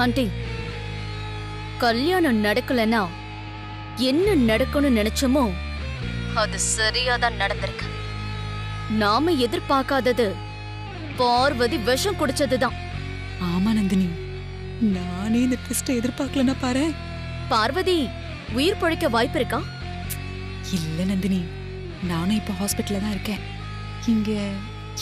Aunty, கல்யாணம் நடக்கலன்னா என்ன நடக்கும்னு நினைச்சோமோ அது சரியாதான் நடந்திருக்கு. நாம எதிர்பார்க்காதது பார்வதி விஷம் குடிச்சதுதான். ஆமா நந்தினி, நானே இந்த ட்விஸ்ட எதிர்பார்க்கலன்னா பாரு. பார்வதி உயிர் பொழைக்க வாய்ப்பு இருக்கா? இல்ல நந்தினி, நானும் இப்ப ஹாஸ்பிட்டல்ல தான் இருக்கேன். இங்க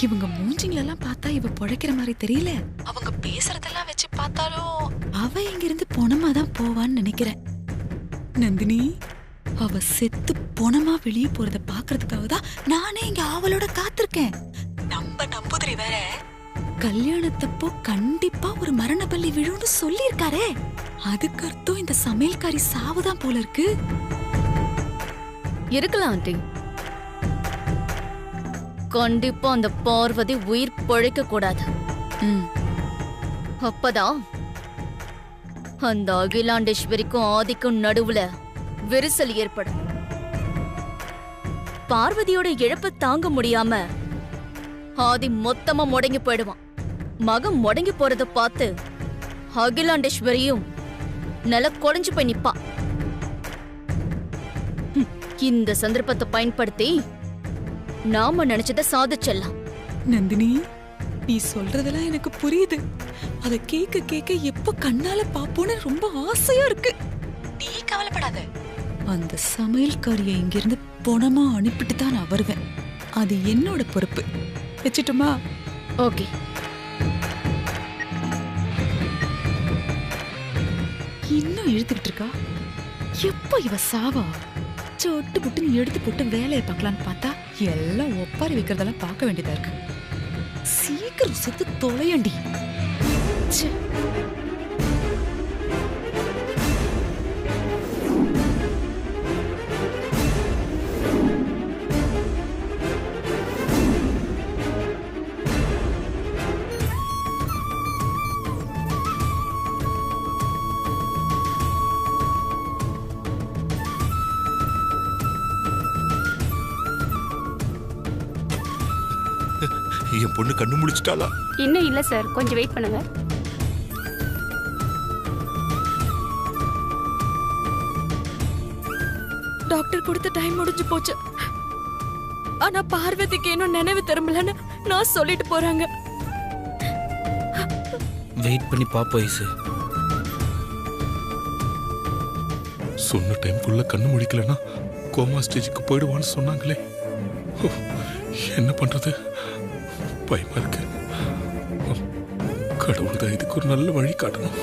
இவங்க மூஞ்சிங்களெல்லாம் பார்த்தா இவ பொழைக்கிற மாதிரி தெரியல. அவங்க பேசுறதெல்லாம் வச்சு பார்த்தாலும் அவ இங்க இருந்து பொணமா தான் போவான்னு நினைக்கிறேன். நந்தினி, அவ செத்து பொணமா வெளியே போறத பாக்குறதுக்காக தான் நானே இங்க ஆவலோட காத்திருக்கேன். நம்ம நம்புதிரி வேற கல்யாணத்தப்போ கண்டிப்பா ஒரு மரண பள்ளி விழுன்னு சொல்லியிருக்காரே. அதுக்கு அர்த்தம் இந்த சமையல்காரி சாவுதான் போல இருக்கு. இருக்கலாம் ஆண்டி. கண்டிப்பா அந்த பார்வதி உயிர் பொழைக்க கூடாது. அப்பதான் அந்த அகிலாண்டேஸ்வரிக்கும் ஆதிக்கும் நடுவுல விரிசல் ஏற்படும். பார்வதியோட இழப்பை தாங்க முடியாம ஆதி மொத்தமா முடங்கி போயிடுவான். மகன் முடங்கி போறத பார்த்து அகிலாண்டேஸ்வரியும் நில குறைஞ்சு போய் நிப்பா. இந்த சந்தர்ப்பத்தை பயன்படுத்தி நாம நினைச்சத சாதிச்சலாம். நந்தினி, நீ சொல்றதெல்லாம் எனக்கு புரியுது. அத கேக்க கேக்க எப்ப கண்ணால பாப்போன்னு ரொம்ப ஆசையா இருக்கு. நீ கவலைப்படாத. அந்த சமையல்காரியை இங்கிருந்து பொணமா அனுப்பிட்டு தான் நான் வருவேன். அது என்னோட பொறுப்பு. வச்சுட்டுமா? ஓகே. இன்னும் இழுத்துக்கிட்டு இருக்கா? எப்ப இவ சாவா? சொட்டு புட்டுன்னு எடுத்து போட்டு வேலையை பார்க்கலான்னு பார்த்தா எல்லாம் ஒப்பாரி வைக்கிறதெல்லாம் பார்க்க வேண்டியதா இருக்கு. சீக்கிரம் செத்து தொலையண்டி. என் பொண்ணு கண்ணு முடிச்சிட்டாளா? இன்னும் இல்ல சார், கொஞ்சம் வெயிட் பண்ணுங்க. டாக்டர் கொடுத்த டைம் முடிஞ்சு போச்சு. ஆனா பார்வதிக்கு இன்னும் நினைவு திரும்பலன்னு நான் சொல்லிட்டு போறாங்க. வெயிட் பண்ணி பாப்போம் ஐசு. சொன்ன டைம்குள்ள கண்ணு முடிக்கலன்னா கோமா ஸ்டேஜுக்கு போயிடுவான்னு சொன்னாங்களே. என்ன பண்றது? பயமா இருக்கு. கடவுள் தான் இதுக்கு ஒரு நல்ல வழி காட்டணும்.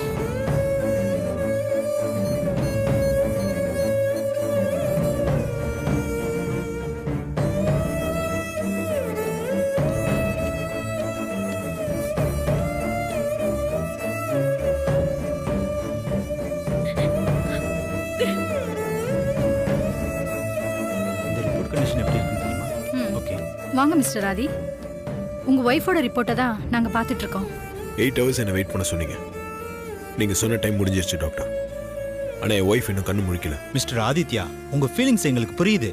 வாங்க மிஸ்டர் ஆதி, உங்க ஒய்ஃபோட ரிப்போர்ட்டை தான் நாங்க பார்த்துட்டு இருக்கோம். 8 hours என்ன வெயிட் பண்ண சொன்னீங்க. நீங்க சொன்ன டைம் முடிஞ்சிருச்சு டாக்டர். ஆனா என் ஒய்ஃப் இன்னும் கண்ணு முழிக்கல. மிஸ்டர் ஆதித்யா, உங்க ஃபீலிங்ஸ் எங்களுக்கு புரியுது.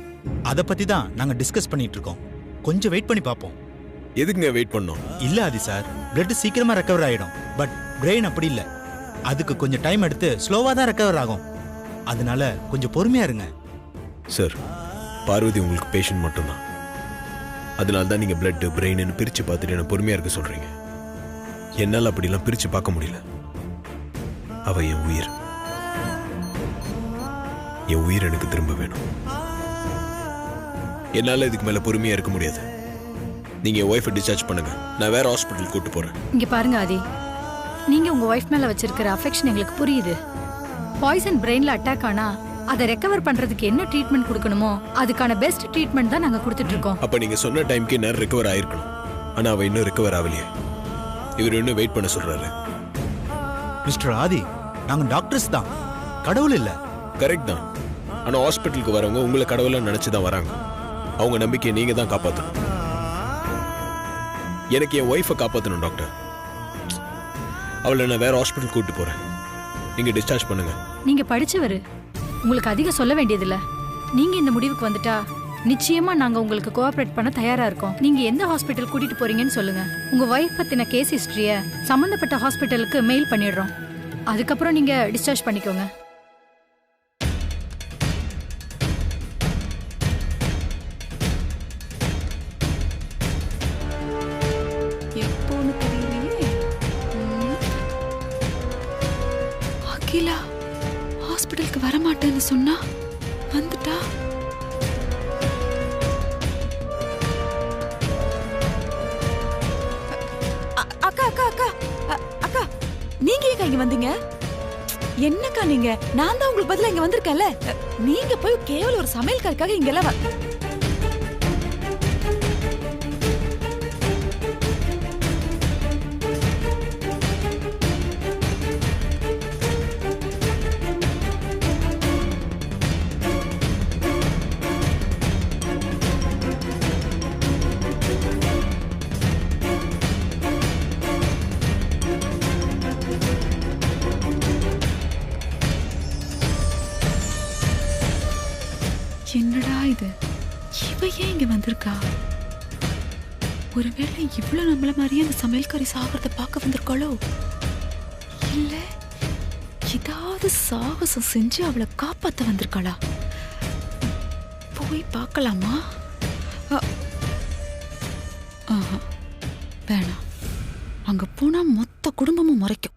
அத பத்தி தான் நாங்க டிஸ்கஸ் பண்ணிட்டு இருக்கோம். கொஞ்சம் வெயிட் பண்ணி பார்ப்போம். எதுக்குங்க வெயிட் பண்ணோம்? இல்ல ஆதி சார், பிளட் சீக்கிரமா ரெக்கவர் ஆயிடும். பட் பிரெயின் அப்படி இல்ல. அதுக்கு கொஞ்சம் டைம் எடுத்து ஸ்லோவா தான் ரெக்கவர் ஆகும். அதனால கொஞ்சம் பொறுமையா இருங்க. சார், பார்வதி உங்களுக்கு பேஷண்ட் மட்டும்தான். அதனால தான் நீங்க பிளட் பிரெயின்னு பிரிச்சு பார்த்துட்டு என்ன பொறுமையா இருக்க சொல்றீங்க. என்னால் அப்படிலாம் பிரிச்சு பார்க்க முடியல. அவ என் உயிர். என் உயிர் எனக்கு திரும்ப வேணும். என்னால இதுக்கு மேல பொறுமையா இருக்க முடியாது. நீங்க என் ஒய்ஃபை டிஸ்சார்ஜ் பண்ணுங்க. நான் வேற ஹாஸ்பிட்டல் கூட்டு போறேன். இங்க பாருங்க ஆதி, நீங்க உங்க ஒய்ஃப் மேல வச்சிருக்கிற அஃபெக்ஷன் எங்களுக்கு புரியுது. பாய்சன் பிரெயின்ல அட்டாக் ஆனா அதை ரெக்கவர் பண்றதுக்கு என்ன ட்ரீட்மெண்ட் கொடுக்கணுமோ அதுக்கான பெஸ்ட் ட்ரீட்மெண்ட் தான் நாங்க கொடுத்துட்டு இருக்கோம். அப்ப நீங்க சொன்ன டைம்க்கு நேரம் ரெக்கவர் ஆயிருக்கணும். ஆனா அவ இன்னும் ரெக்கவர் ஆகலையே. இவர் இன்னும் வெயிட் பண்ண சொல்றாரு. மிஸ்டர் ஆதி, நாங்க டாக்டர்ஸ் தான், கடவுள் இல்ல. கரெக்ட் தான். ஆனா ஹாஸ்பிட்டலுக்கு வரவங்க உங்களை கடவுளா நினைச்சுதான் வராங்க. அவங்க நம்பிக்கையை நீங்க தான் காப்பாற்றணும். எனக்கு என் ஒய்ஃபை காப்பாற்றணும் டாக்டர். அவளை நான் வேற ஹாஸ்பிட்டல் கூட்டு போறேன். நீங்க டிஸ்சார்ஜ் பண்ணுங்க. நீங்க படிச்சவரு, உங்களுக்கு அதிகம் சொல்ல வேண்டியதில்ல. நீங்க இந்த முடிவுக்கு வந்துட்டா நிச்சயமா நாங்க உங்களுக்கு கோஆபரேட் பண்ண தயாரா இருக்கோம். நீங்க எந்த ஹாஸ்பிட்டல் கூட்டிட்டு போறீங்கன்னு சொல்லுங்க. உங்க வைஃப் பத்தின கேஸ் ஹிஸ்டரிய சம்பந்தப்பட்ட ஹாஸ்பிட்டலுக்கு மெயில் பண்ணிடுறோம். அதுக்கப்புறம் நீங்க டிஸ்சார்ஜ் பண்ணிக்கோங்க. எப்போன்னு தெரியலையே. அகிலா ஹாஸ்பிட்டலுக்கு வரமாட்டேன்னு சொன்னா வந்துட்டா. அக்கா அக்கா அக்கா அக்கா, நீங்க ஏங்க இங்க வந்தீங்க? என்னக்கா நீங்க? நான் தான் உங்களுக்கு பதிலா இங்க வந்திருக்கேன்ல. நீங்க போய் கேவலம் ஒரு சமையல்காரக்காக இங்க எல்லாம் என்னடா இது? இவ ஏன் இங்க வந்திருக்கா? ஒருவேளை இவ்வளவு நம்மள மாதிரியே அந்த சமையல்காரி சாகிறத பார்க்க வந்திருக்காளோ? இல்ல ஏதாவது சாகசம் செஞ்சு அவளை காப்பாத்த வந்திருக்காளா? போய் பார்க்கலாமா? வேணாம், அங்க போனா மொத்த குடும்பமும் முறைக்கும்.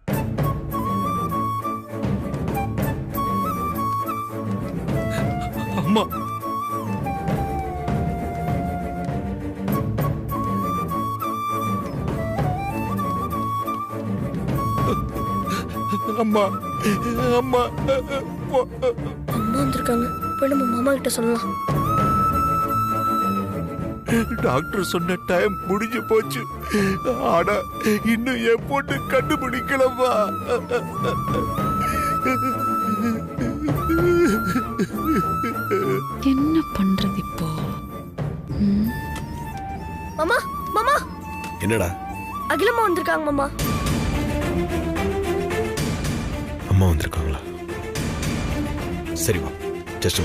அம்மா, அம்மா, அம்மா, அம்மா வந்திருக்காங்க. போய் நம்ம மாமா கிட்ட சொல்லலாம். டாக்டர் சொன்ன டைம் முடிஞ்சு போச்சு. ஆனா இன்னும் என் பொண்ணு கண்டுபிடிக்கலம்மா. என்ன பண்றது இப்போ? மாமா, மாமா, என்னடா? அகிலம்மா வந்திருக்காங்க மாமா. அம்மா வந்திருக்காங்களா? சரி வா, ஜஸ்ட்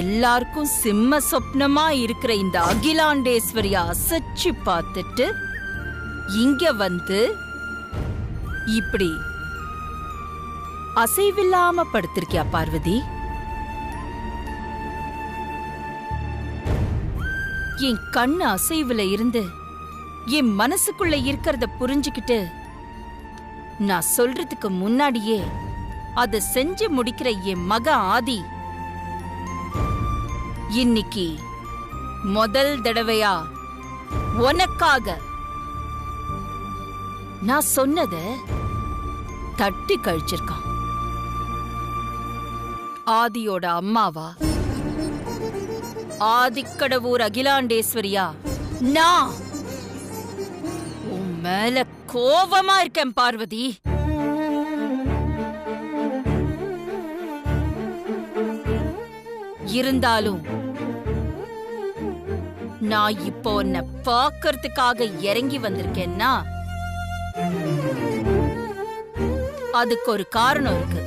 எல்லாருக்கும் சிம்ம சொப்னமா இருக்கிற இந்த அகிலாண்டேஸ்வரிய அசைச்சு பார்த்துட்டு இங்க வந்து இப்படி அசைவில்லாம படுத்திருக்கியா பார்வதி? என் கண்ணு அசைவுல இருந்து என் மனசுக்குள்ள இருக்கிறத புரிஞ்சுக்கிட்டு நான் சொல்றதுக்கு முன்னாடியே அதை செஞ்சு முடிக்கிற என் மக ஆதி இன்னைக்கு முதல் தடவையா உனக்காக நான் சொன்னத தட்டி கழிச்சிருக்கான். ஆதியோட அம்மாவா, ஆதிக்கடவூர் அகிலாண்டேஸ்வரியா, நான் உன் மேல கோபமா இருக்கேன் பார்வதி. இருந்தாலும் நான் இப்போ உன்னை பார்க்கறதுக்காக இறங்கி வந்திருக்கேன்னா அதுக்கு ஒரு காரணம் இருக்கு.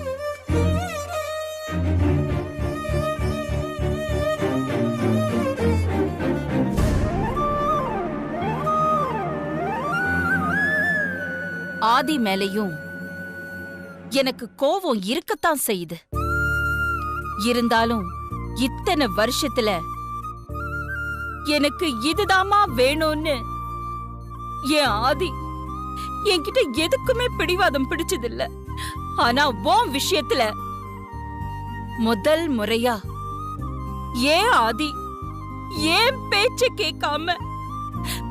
ஆதி மேலையும் எனக்கு கோவம் இருக்கத்தான் செய்யுது. இருந்தாலும் இத்தனை வருஷத்துல எனக்கு இதுதாமா வேணும்னு என் ஆதி என்கிட்ட எதுக்குமே பிடிவாதம் பிடிச்சதில்ல. ஆனா உன் விஷயத்துல முதல் முறையா ஏன் ஆதி ஏன் பேச்ச கேட்காம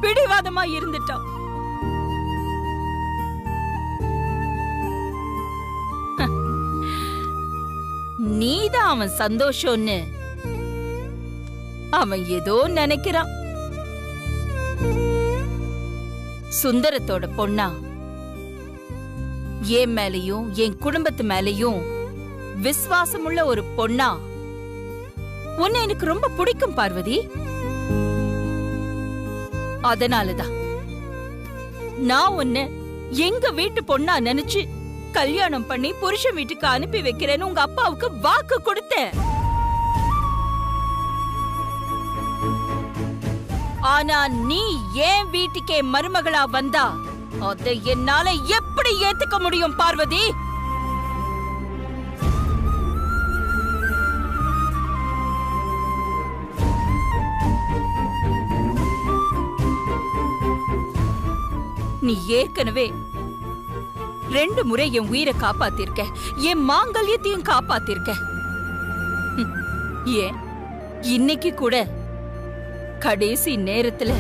பிடிவாதமா இருந்துட்டான். நீதான் அவன் சந்தோஷம்னு அவன் ஏதோ நினைக்கிறான். சுந்தரத்தோட பொண்ணா என் மேலையும் என் குடும்பத்து மேலையும் விசுவாசமுள்ள ஒரு பொண்ணா உன்னை எனக்கு ரொம்ப பிடிக்கும் பார்வதி. அதனாலதான் நான் உன்னை எங்க வீட்டு பொண்ணா நினைச்சு கல்யாணம் பண்ணி புருஷன் வீட்டுக்கு அனுப்பி வைக்கிறேன்னு உங்க அப்பாவுக்கு வாக்கு கொடுத்தேன். ஆனா நீ ஏன் வீட்டுக்கே மருமகளா வந்தா அதை என்னால எப்படி ஏத்துக்க முடியும் பார்வதி? நீ ஏற்கனவே 2 முறை என் உயிரை காப்பாத்திருக்க, என் மாங்கல்யத்தையும் காப்பாத்திருக்க. ஏன் இன்னைக்கு கூட கடைசி நேரத்துல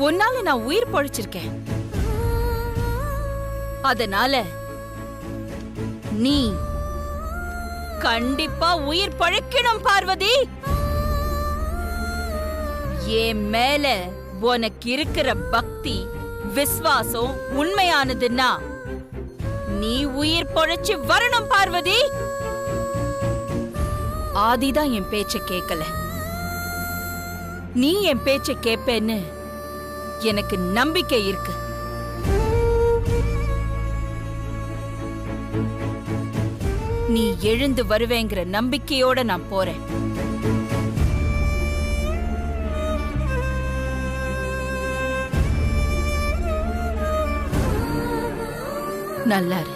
உன்னால நான் உயிர் பொழைச்சிருக்கேன். அதனால நீ கண்டிப்பா உயிர் பழைக்கணும் பார்வதி. என் மேல உனக்கு இருக்கிற பக்தி விசுவாசம் உண்மையானதுன்னா நீ உயிர் பொழைச்சு வரணும் பார்வதி. ஆதிதான் என் பேச்ச கேட்கல. நீ என் பேச்ச கேட்பேன்னு எனக்கு நம்பிக்கை இருக்கு. நீ எழுந்து வருவேங்கிற நம்பிக்கையோட நான் போறேன். நல்லாரு.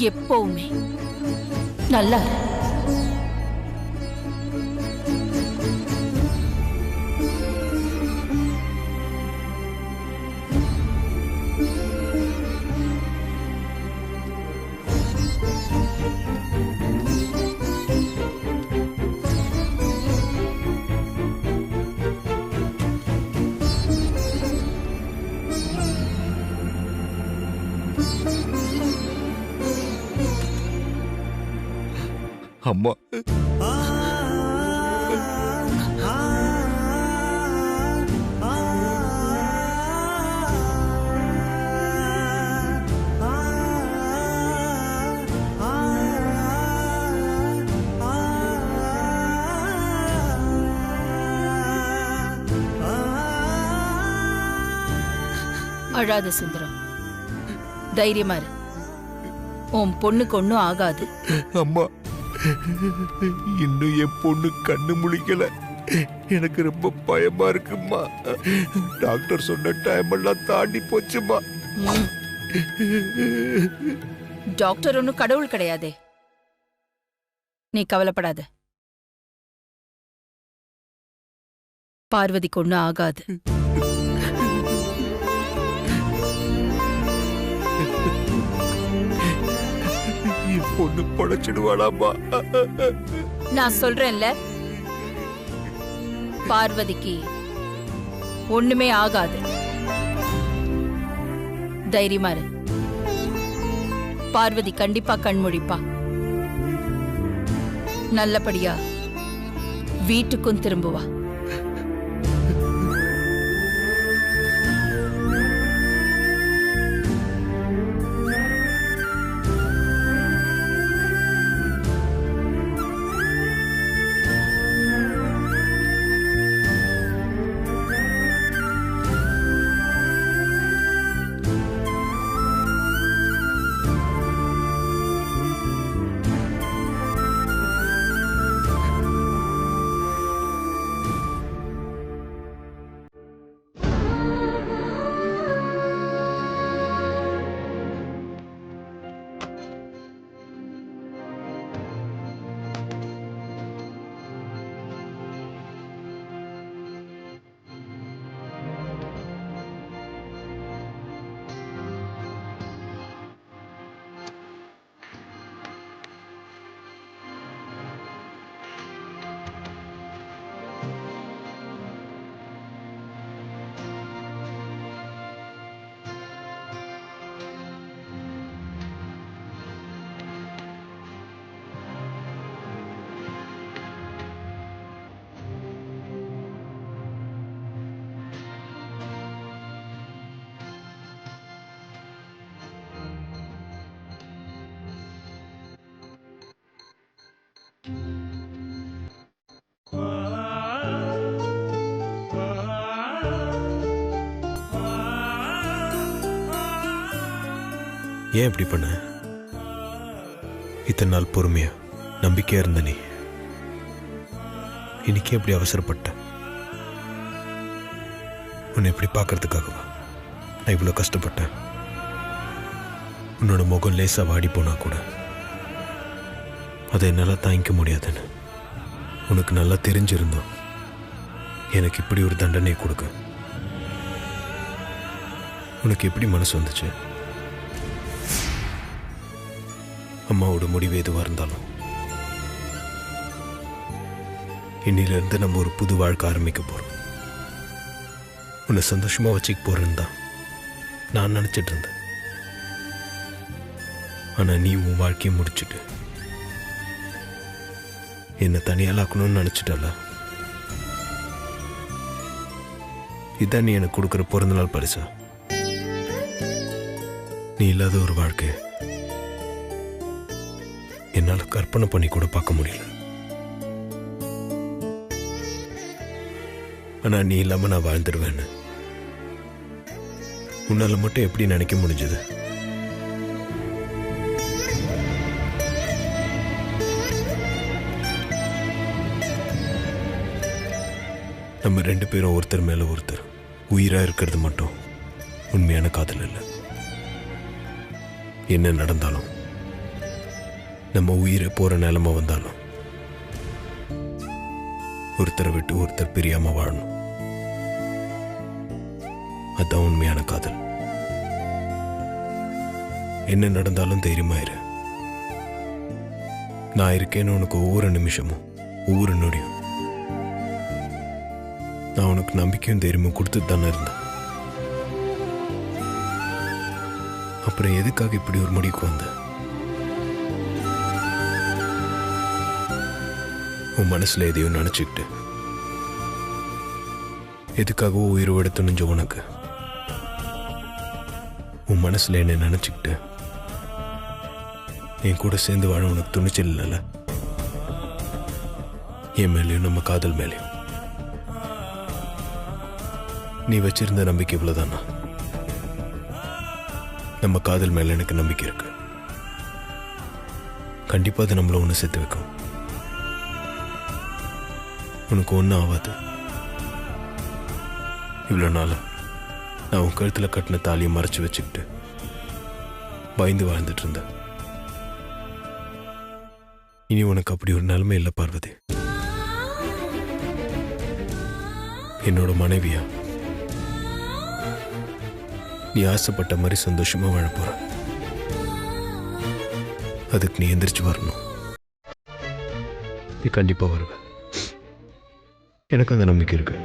எப்பவுமே நல்லாரு. அம்மா அழாத சுந்தரம், தைரியமா இரு. உன் பொண்ணுக்கு ஒண்ணும் ஆகாது. அம்மா இன்னும் என் பொண்ணு கண்ணு முழிக்கல. எனக்கு ரொம்ப பயமா இருக்குமா. டாக்டர் சொன்ன டைம் எல்லாம் தாண்டி போச்சுமா. டாக்டர் ஒன்னும் கடவுள் கிடையாதே, நீ கவலைப்படாத. பார்வதிக்கு ஒன்னும் ஆகாது. பொண்ணு படைச்சிடுவாளாமா. நான் சொல்றேன்ல, பார்வதிக்கு ஒண்ணுமே ஆகாது. தைரியமா இரு. பார்வதி கண்டிப்பா கண்முழிப்பா. நல்லபடியா வீட்டுக்கும் திரும்புவா. ஏன் இப்படி பண்ண? இத்தனை நாள் பொறுமையா நம்பிக்கையா இருந்த நீ இன்னைக்கு எப்படி அவசரப்பட்ட? உன்னை எப்படி பார்க்கறதுக்காகவா நான் இவ்வளோ கஷ்டப்பட்டேன்? உன்னோட முகம் லேசா வாடி போனா கூட அதை என்னால் தாங்கிக்க முடியாதுன்னு உனக்கு நல்லா தெரிஞ்சிருந்தோம். எனக்கு இப்படி ஒரு தண்டனை கொடுக்க உனக்கு எப்படி மனசு வந்துச்சு? அம்மாவோட முடிவு எதுவாக இருந்தாலும் இன்னிலிருந்து நம்ம ஒரு புது வாழ்க்கை ஆரம்பிக்க போறோம். உன்னை சந்தோஷமா வச்சுக்க போறேன்னு தான் நான் நினைச்சிட்டு இருந்தேன். ஆனா நீ உன் வாழ்க்கையை முடிச்சுட்டு என்னை தனியாலாக்கணும்னு நினைச்சிட்டல. இதான் நீ எனக்கு கொடுக்குற பிறந்த நாள் பரிசா? நீ இல்லாத ஒரு வாழ்க்கை என்னால் கற்பனை பண்ணி கூட பார்க்க முடியல. ஆனா நீ இல்லாம நான் வாழ்ந்துடுவேன்னு உன்னால மட்டும் எப்படி நினைக்க முடிஞ்சது? நம்ம 2 பேரும் ஒருத்தர் மேல ஒருத்தர் உயிரா இருக்கிறது மட்டும் உண்மையான காதல் இல்லை. என்ன நடந்தாலும் நம்ம உயிரை போற நிலைமை வந்தாலும் ஒருத்தரை விட்டு ஒருத்தர் பிரியாம வாழணும். அதான் உண்மையான காதல். என்ன நடந்தாலும் தைரியமாயிரு. நான் இருக்கேன்னு உனக்கு ஒவ்வொரு நிமிஷமும் ஒவ்வொரு நொடியும் நான் உனக்கு நம்பிக்கையும் தைரியமும் கொடுத்துட்டு தானே இருந்தேன். அப்புறம் எதுக்காக இப்படி ஒரு முடிவுக்கு வந்த? உன் மனசுல எதையும் நினைச்சுக்கிட்டு எதுக்காகவோ உயிரோட துணிஞ்ச உனக்கு உன் மனசுல என்ன நினைச்சுக்கிட்டு என் கூட சேர்ந்து வாழ உனக்கு துணிச்சல் இல்லைல்ல? என் மேலேயும் நம்ம காதல் மேலேயும் நீ வச்சிருந்த நம்பிக்கை இவ்வளவுதானா? நம்ம காதல் மேல எனக்கு நம்பிக்கை இருக்கு. கண்டிப்பா அது நம்மள ஒண்ணு சேர்த்து வைக்கும். உனக்கு ஒன்றும் ஆகாது. இவ்வளோ நாளா நான் உன் கழுத்தில் கட்டின தாலியை மறைச்சு வச்சுக்கிட்டு பயந்து வாழ்ந்துட்டு இருந்தேன். இனி உனக்கு அப்படி ஒரு நிலைமை இல்லை பார்வதி. என்னோட மனைவியா நீ ஆசைப்பட்ட மாதிரி சந்தோஷமா வாழ போற. அதுக்கு நீ எந்திரிச்சு வரணும். நீ கண்டிப்பா வருவ. எனக்கு அந்த நம்பிக்கை இருக்கு.